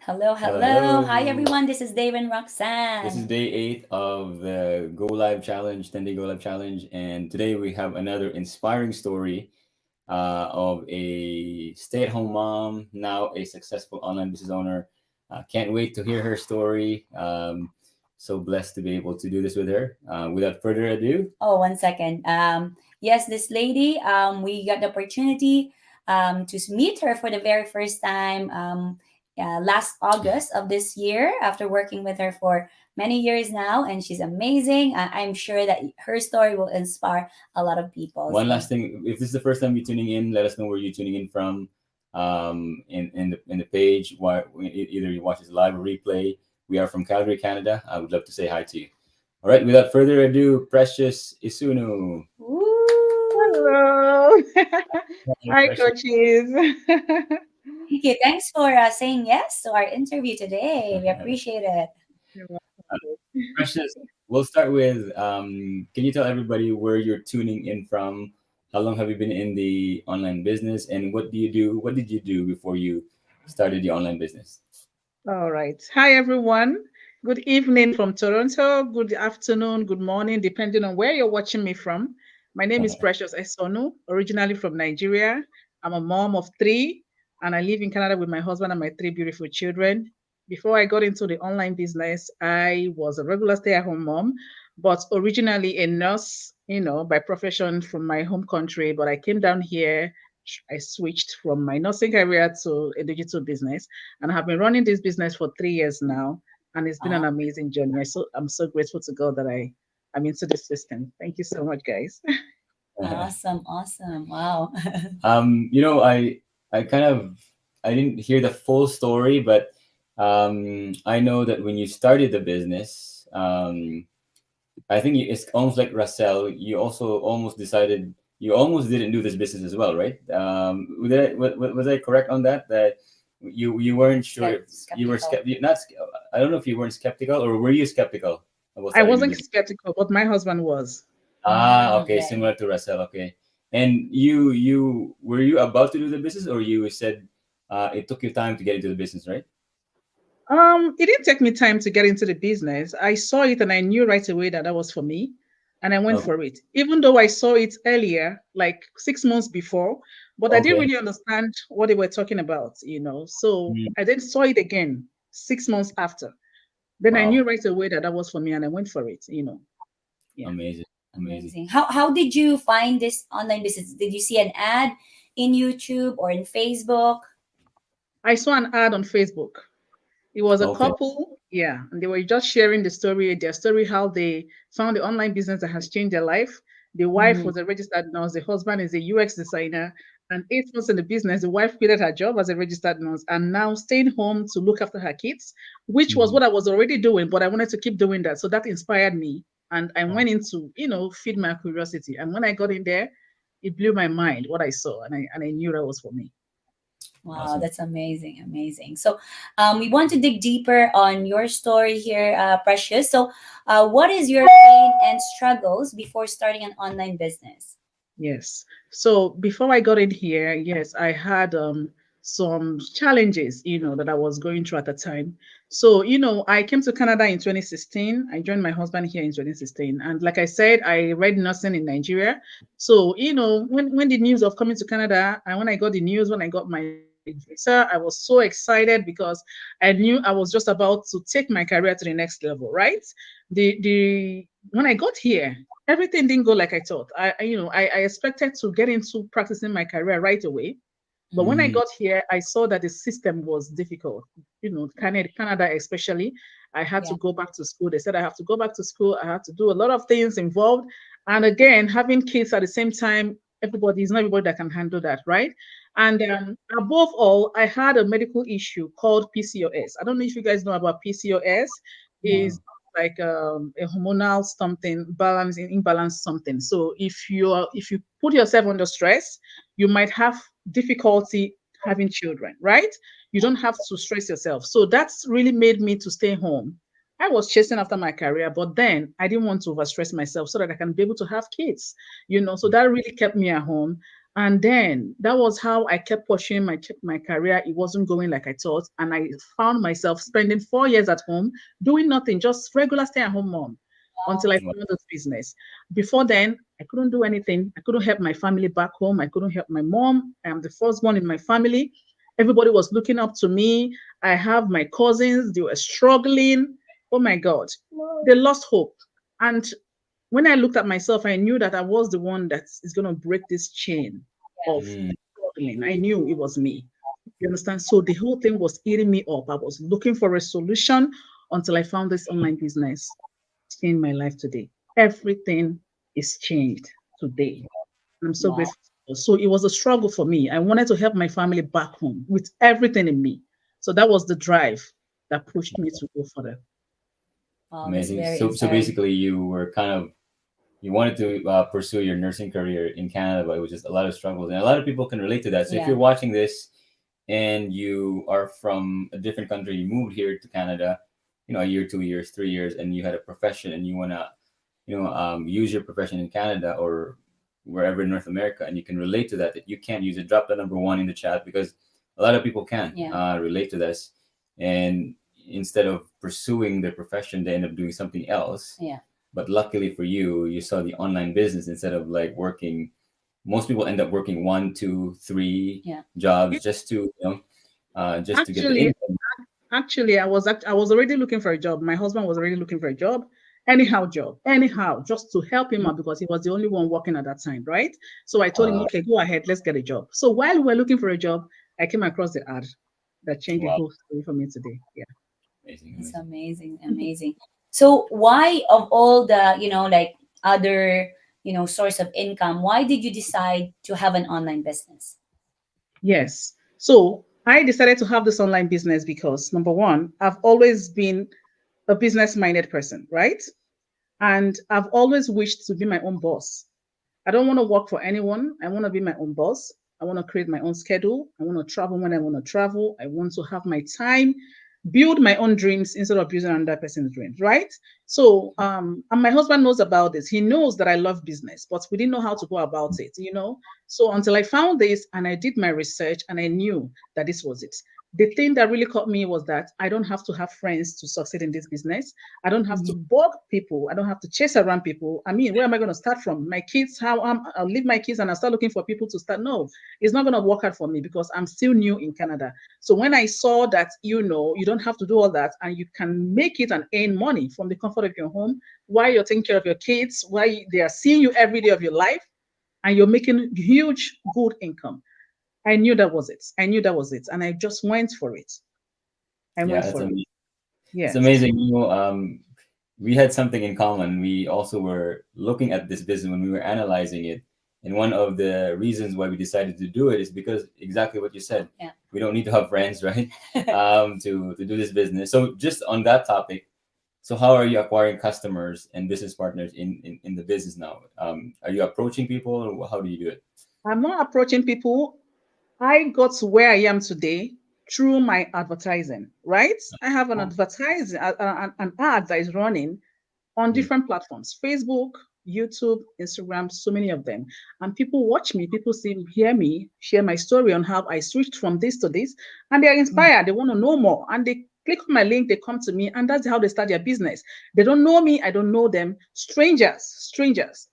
Hello, Hello, hello. Hi, hello. everyone. This is Dave and This is Roxanne. day 8 of the Go Live Challenge, 10-day Go Live Challenge, and today we have another inspiring story of a stay-at-home mom, now a successful online business owner. Can't wait to hear her story. So blessed to be able to do this with her. Without further ado, Oh, 1 second. Yes, this lady, we got the opportunity to meet her for the very first time last August of this year after working with her for many years now. And she's amazing. I'm sure that her story will inspire a lot of people. one So, last thing: if this is the first time you're tuning in, let us know where you're tuning in from. In the page, either you watch this live or replay. We are from Calgary, Canada. I would love to say hi to you. All right, without further ado, Precious Isunu. woo! Hello. Hi, Hi, Precious. coaches. Thank you. Thanks for saying yes to our interview today. We appreciate it. You're Uh, welcome. Precious, we'll start with can you tell everybody where you're tuning in from? How long have you been in the online business? And what do you do? What did you do before you started the online business? All right. Hi, everyone. Good evening from Toronto. Good afternoon, good morning, depending on where you're watching me from. My name is Precious Esonu, originally from Nigeria. I'm a mom of three, and I live in Canada with my husband and my three beautiful children. Before I got into the online business, I was a regular stay-at-home mom, but originally a nurse, by profession from my home country. But I came down here. I switched from my nursing career to a digital business, and I have been running this business for 3 years now, and it's been an amazing journey. I'm so grateful to God that I'm into this system. Thank you so much, guys. Awesome, awesome. Wow. You know, I kind of I didn't hear the full story, but I know that when you started the business, I think it's almost like Russell. You also almost decided you almost didn't do this business as well, right? Was I correct on that? That you weren't sure if you were Skeptical. not. I don't know if you weren't skeptical or were you skeptical about I starting the wasn't business. skeptical, but my husband was. Okay, Okay. similar to Russell. Okay, and you were you about to do the business or you said it took you time to get into the business, right? It didn't take me time to get into the business. I saw it and I knew right away that that was for me, and I went Okay. for it. Even though I saw it earlier, like 6 months before, but I didn't Okay. really understand what they were talking about. So Mm, I then saw it again 6 months after. Then I wow. knew right away that that was for me, and I went for it. Yeah. Amazing. Amazing. Amazing. How did you find this online business? Did you see an ad in YouTube or in Facebook? I saw an ad on Facebook. It was a Okay. couple, yeah, and they were just sharing their story, how they found the online business that has changed their life. The wife Mm, was a registered nurse, the husband is a UX designer, and 8 months in the business, the wife quitted her job as a registered nurse and now staying home to look after her kids, which was Mhm. what I was already doing, but I wanted to keep doing that. So that inspired me. And I went into, feed my curiosity. And when I got in there, it blew my mind what I saw, and I knew that was for me. wow, Awesome. that's amazing, amazing. So, we want to dig deeper on your story here, Precious. So, what is your pain and struggles before starting an online business? Yes. So before I got in here, yes, I had some challenges, that I was going through at the time. So, I came to Canada in 2016. I joined my husband here in 2016. And like I said, I read nursing in Nigeria. So, when the news of coming to Canada and when I got the news, when I got my visa, I was so excited because I knew I was just about to take my career to the next level, right? The when I got here, everything didn't go like I thought. I expected to get into practicing my career right away. But when I Mm, got here, I saw that the system was difficult. Canada especially. I had to Yeah. go back to school. They said I have to go back to school. I had to do a lot of things involved. And again, having kids at the same time, everybody is not everybody that can handle that, right? And above all, I had a medical issue called PCOS. I don't know if you guys know about PCOS. Is no. like a hormonal something balance imbalance something. So if you put yourself under stress, you might have difficulty having children, right? You don't have to stress yourself. So that's really made me to stay home. I was chasing after my career, but then I didn't want to overstress myself so that I can be able to have kids. So that really kept me at home. And then that was how I kept pursuing my career. It wasn't going like I thought. And I found myself spending 4 years at home, doing nothing, just regular stay-at-home mom, until I found this business. Before then, I couldn't do anything. I couldn't help my family back home. I couldn't help my mom. I am the firstborn in my family. Everybody was looking up to me. I have my cousins, they were struggling. Oh my God. They lost hope. And when I looked at myself, I knew that I was the one that is going to break this chain of Mm. struggling. I knew it was me. You understand? So the whole thing was eating me up. I was looking for a solution until I found this online business. It's changed my life today. Everything is changed today. And I'm so Wow. grateful. So it was a struggle for me. I wanted to help my family back home with everything in me. So that was the drive that pushed me to go further. Wow, that's Amazing. very So inspiring. basically, you were kind of you wanted to pursue your nursing career in Canada, but it was just a lot of struggles, and a lot of people can relate to that. So if Yeah. you're watching this and you are from a different country, you moved here to Canada, a year, 2 years, 3 years, and you had a profession, and you wanna, use your profession in Canada or wherever in North America, and you can relate to that. That you can't use it. Drop the number one in the chat because a lot of people can Yeah. relate to this, and instead of pursuing their profession, they end up doing something else. Yeah. But luckily for you, you saw the online business instead of like working. Most people end up working 1, 2, 3 Yeah. jobs just to just to get the Actually, income. I was already looking for a job. My husband was already looking for a job, anyhow, just to help him out because he was the only one working at that time, right? So I told him, Wow, okay, go ahead, let's get a job. So while we were looking for a job, I came across the ad that changed the wow, whole story for me today. Yeah. amazing, It's amazing. amazing, amazing. So why of all the, like other, source of income, why did you decide to have an online business? Yes. So I decided to have this online business because number one, I've always been a business minded person, right? And I've always wished to be my own boss. I don't want to work for anyone. I want to be my own boss. I want to create my own schedule. I want to travel when I want to travel. I want to have my time, build my own dreams instead of building another person's dreams, right? So, and my husband knows about this. He knows that I love business, but we didn't know how to go about it. So until I found this and I did my research and I knew that this was it. The thing that really caught me was that I don't have to have friends to succeed in this business. I don't have to Mhm. bug people. I don't have to chase around people. I mean, where am I going to start from? My kids, I'll leave my kids and I'll start looking for people to start. No, it's not going to work out for me because I'm still new in Canada. So when I saw that, you don't have to do all that and you can make it and earn money from the comfort of your home while you're taking care of your kids, while they are seeing you every day of your life and you're making huge, good income. I knew that was it. I knew that was it. And I just went for it. I Yeah, went that's for it. amazing. It's Yes. amazing. We had something in common. We also were looking at this business when we were analyzing it. And one of the reasons why we decided to do it is because exactly what you said. Yeah. We don't need to have friends, right? To do this business. So just on that topic, so how are you acquiring customers and business partners in the business now? Are you approaching people or how do you do it? I'm not approaching people. I got to where I am today through my advertising, right? I have an advertising, an ad that is running on Mm. different platforms: Facebook, YouTube, Instagram, so many of them. And people watch me, people see, hear me, share my story on how I switched from this to this, and they're inspired. They want to know more. And they click on my link, they come to me, and that's how they start their business. They don't know me, I don't know them. Strangers.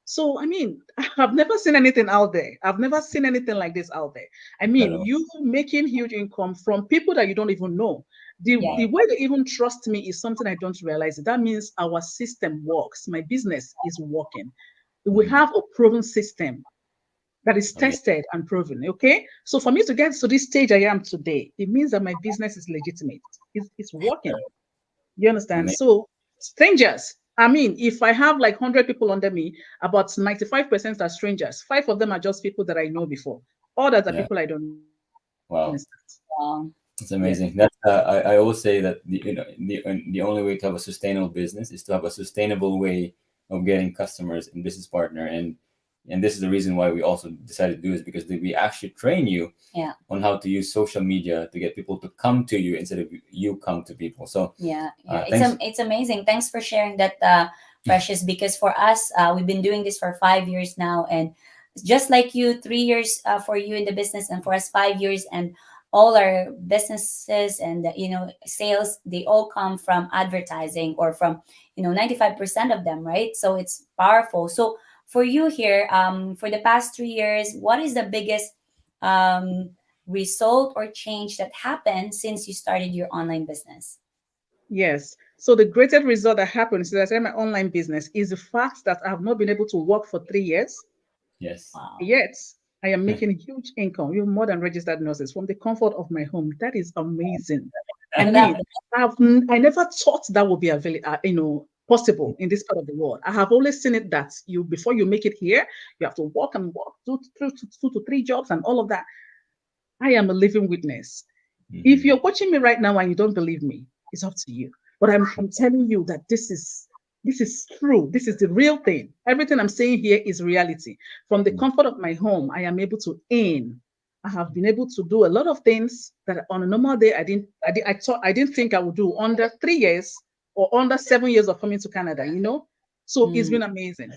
So, I mean, I've never seen anything out there. I've never seen anything like this out there. I I mean, know. you making huge income from people that you don't even know. The, Yeah. the way they even trust me is something I don't realize. That means our system works. My business is working. We Mm. have a proven system that is Amazing. tested and proven. Okay. So for me to get to this stage I am today, it means that my business is legitimate. It's working. You understand? Amazing. So strangers. I mean, if I have like 100 people under me, about 95% are strangers. 5 of them are just people that I know before. Others are Yeah. people I don't know. Wow. Wow. It's Yeah. amazing. That's I always say that the only way to have a sustainable business is to have a sustainable way of getting customers and business partner, and this is the reason why we also decided to do this because we actually train you Yeah. on how to use social media to get people to come to you instead of you come to people. So Yeah, yeah, thanks. it's amazing. Thanks for sharing that, Precious. Because for us, we've been doing this for 5 years now, and just like you, 3 years for you in the business, and for us 5 years, and all our businesses and sales, they all come from advertising, or from 95% of them, right? So it's powerful. So for you here, for the past 3 years, what is the biggest um, result or change that happened since you started your online business? Yes. So the greatest result that happened since I started my online business is the fact that I have not been able to work for 3 years. Yes. Wow. Yet I am making huge income, even more than registered nurses, from the comfort of my home. That is amazing. I So that mean, I never thought that would be available, possible in this part of the world. I have always seen it that you, before you make it here, you have to work and work, do 2 to 3 jobs and all of that. I am a living witness. If you're watching me right now and you don't believe me, it's up to you. But I'm telling you that this is true. This is the real thing. Everything I'm saying here is reality. From the comfort of my home, I am able to earn. I have been able to do a lot of things that on a normal day I didn't think I would do under 3 years or under 7 years of coming to Canada. So it's mm, been amazing.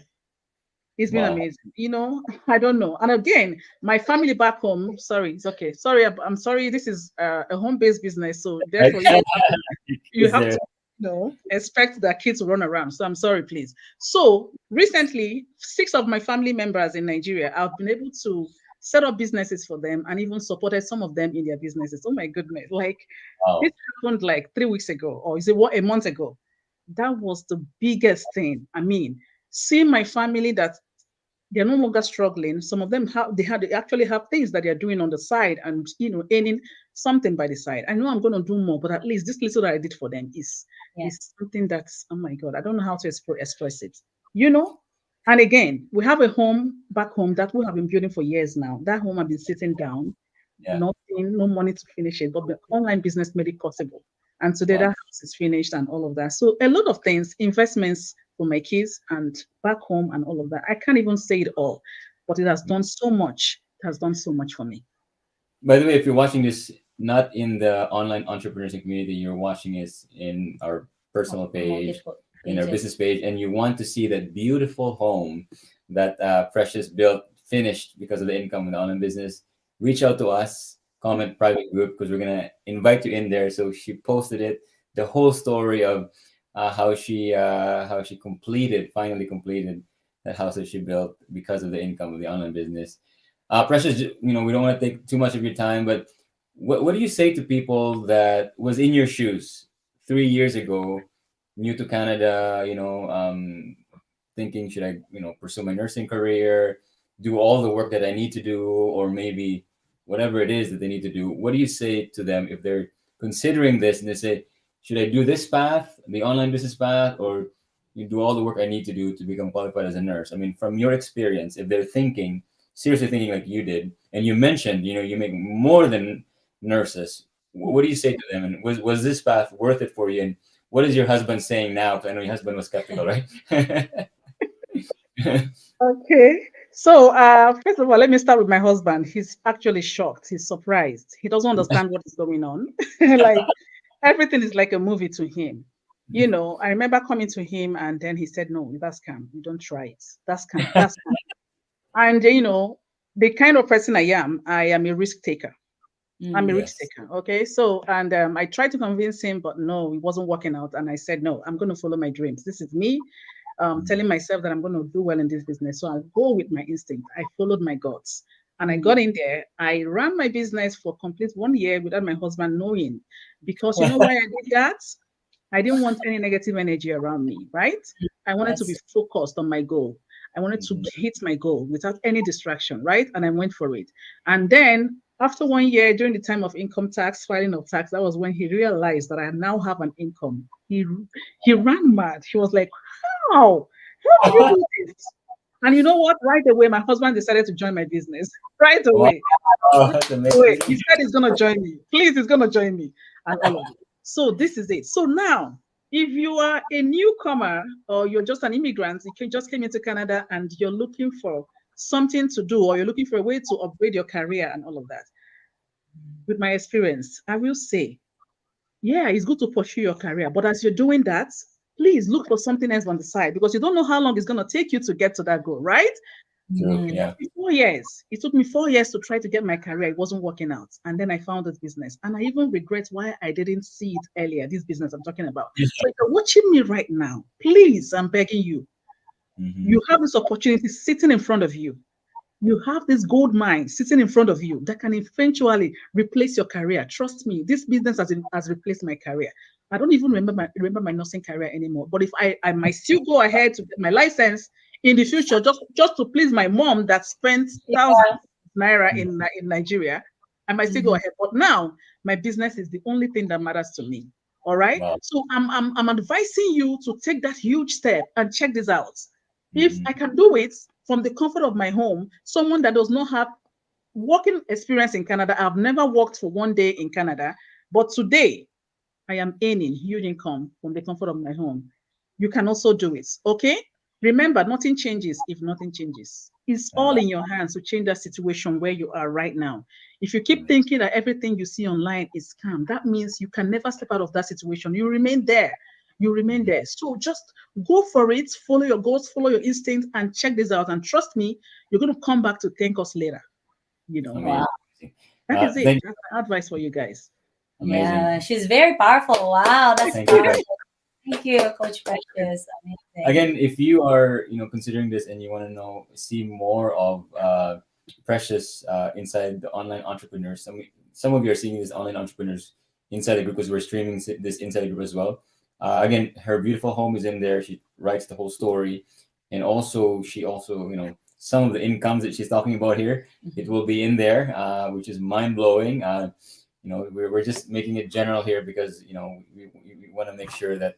It's been Wow. amazing. I don't know. And again, my family back home, sorry, it's okay. Sorry, I'm sorry. This is a home-based business. So Right? therefore, you Is have there? to expect that kids to run around. So I'm sorry, please. So recently, 6 of my family members in Nigeria, I've been able to set up businesses for them and even supported some of them in their businesses. Oh my goodness. Like this Wow. happened like 3 weeks ago, or is it what, a month ago? That was the biggest thing. I mean, seeing my family that they're no longer struggling. Some of them they actually have things that they're doing on the side and earning something by the side. I know I'm going to do more, but at least this little that I did for them is yeah. is something that's, oh my God, I don't know how to express it. You know. And again, we have a home back home that we have been building for years now. That home I've been sitting down, Yeah. nothing, no money to finish it, but the online business made it possible. And today that Wow. house is finished and all of that. So a lot of things, investments for my kids and back home and all of that. I can't even say it all, but it has done so much. It has done so much for me. By the way, if you're watching this not in the online entrepreneurship community, you're watching this in our personal page, Multiple in our pages. business page, and you want to see that beautiful home that Precious built, finished because of the income in the online business, reach out to us, comment private group, because we're gonna invite you in there. So she posted it, the whole story of how she finally completed that house that she built because of the income of the online business. Precious, we don't want to take too much of your time, but what do you say to people that was in your shoes 3 years ago, new to Canada, thinking, should I, pursue my nursing career, do all the work that I need to do, or maybe whatever it is that they need to do? What do you say to them if they're considering this and they say, should I do this path, the online business path, or you do all the work I need to do to become qualified as a nurse? I mean, from your experience, if they're thinking, seriously thinking like you did, and you mentioned, you make more than nurses, what do you say to them? And was this path worth it for you? And what is your husband saying now? Because I know your husband was skeptical, right? Okay. So, first of all, let me start with my husband. He's actually shocked. He's surprised. He doesn't understand what is going on. Like everything is like a movie to him. I remember coming to him and then he said, no, that's scam. You don't try it. That's scam. That's scam. And, the kind of person I am a risk taker. I'm a Mm, risk Yes. taker. Okay. So, and I tried to convince him, but no, it wasn't working out. And I said, no, I'm going to follow my dreams. This is me telling myself that I'm going to do well in this business. So I'll go with my instinct. I followed my guts. And I got in there. I ran my business for complete 1 year without my husband knowing. Because you know why I did that? I didn't want any negative energy around me, right? I wanted to be yes. focused on my goal. I wanted to Mhm. hit my goal without any distraction, right? And I went for it. And then after 1 year, during the time of income tax, filing of tax, that was when he realized that I now have an income. He ran mad. He was like, how? How did you do this? And you know what? Right away, my husband decided to join my business. Right Wow, away. that's Wait, amazing. he said he's gonna join me. Please, he's gonna join me, and all of it. So this is it. So now, if you are a newcomer or you're just an immigrant, just came into Canada and you're looking for something to do, or you're looking for a way to upgrade your career and all of that, with my experience, I will say, yeah, it's good to pursue your career, but as you're doing that, please look for something else on the side because you don't know how long it's gonna take you to get to that goal, right? True. Mhm. Yeah. 4 years. It took me 4 years to try to get my career. It wasn't working out. And then I found this business. And I even regret why I didn't see it earlier, this business I'm talking about. So if you're watching me right now, please, I'm begging you, Mhm. you have this opportunity sitting in front of you. You have this gold mine sitting in front of you that can eventually replace your career. Trust me, this business has replaced my career. I don't even remember my nursing career anymore. But if I might still go ahead to get my license in the future, just to please my mom that spent thousands Yeah. of naira Mhm. in Nigeria, I might still go Mhm. ahead. But now my business is the only thing that matters to me. All right. Wow. So I'm advising you to take that huge step and check this out. If Mhm. I can do it from the comfort of my home, someone that does not have working experience in Canada, I've never worked for one day in Canada, but today I am earning huge income from the comfort of my home. You can also do it. Okay. Remember, nothing changes if nothing changes. It's I all love in your hands to change that situation where you are right now. If you keep it. thinking that everything you see online is scam, that means you can never step out of that situation. You remain there. You remain Mhm. there. So just go for it, follow your goals, follow your instincts, and check this out. And trust me, you're going to come back to thank us later. You know, Amazing. Wow. that is it. Thank That's my advice for you guys. Yeah, Amazing. she's very powerful. Wow, that's Thank you, powerful. Precious. Thank you, Coach Precious. Amazing. Again, if you are considering this and you want to see more of Precious inside the online entrepreneurs, some of you are seeing these online entrepreneurs inside the group because we're streaming this inside the group as well. Again, her beautiful home is in there. She writes the whole story, and also she also some of the incomes that she's talking about here. It will be in there, which is mind blowing. We're just making it general here because we want to make sure that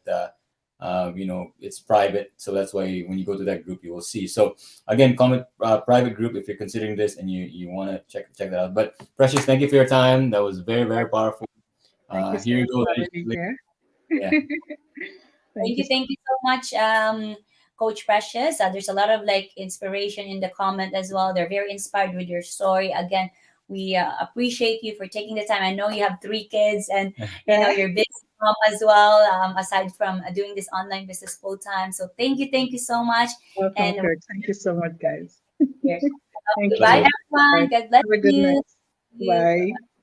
it's private, so that's why when you go to that group you will see. So again, comment private group if you're considering this and you want to check that out. But Precious, thank you for your time. That was very, very powerful. Thank you so Here you much go, for having me here. yeah. Thank you. Thank you so much, Coach Precious. There's a lot of like inspiration in the comment as well. They're very inspired with your story. Again, we appreciate you for taking the time. I know you have 3 kids, and Yeah. you're busy mom as well. Aside from doing this online business full time, so thank you so much. Welcome, And Kurt. Thank you so much, guys. we're here. Thank Okay, Let's bye go. you. All everyone. right. God bless Have a good you. night. Thank you. Bye.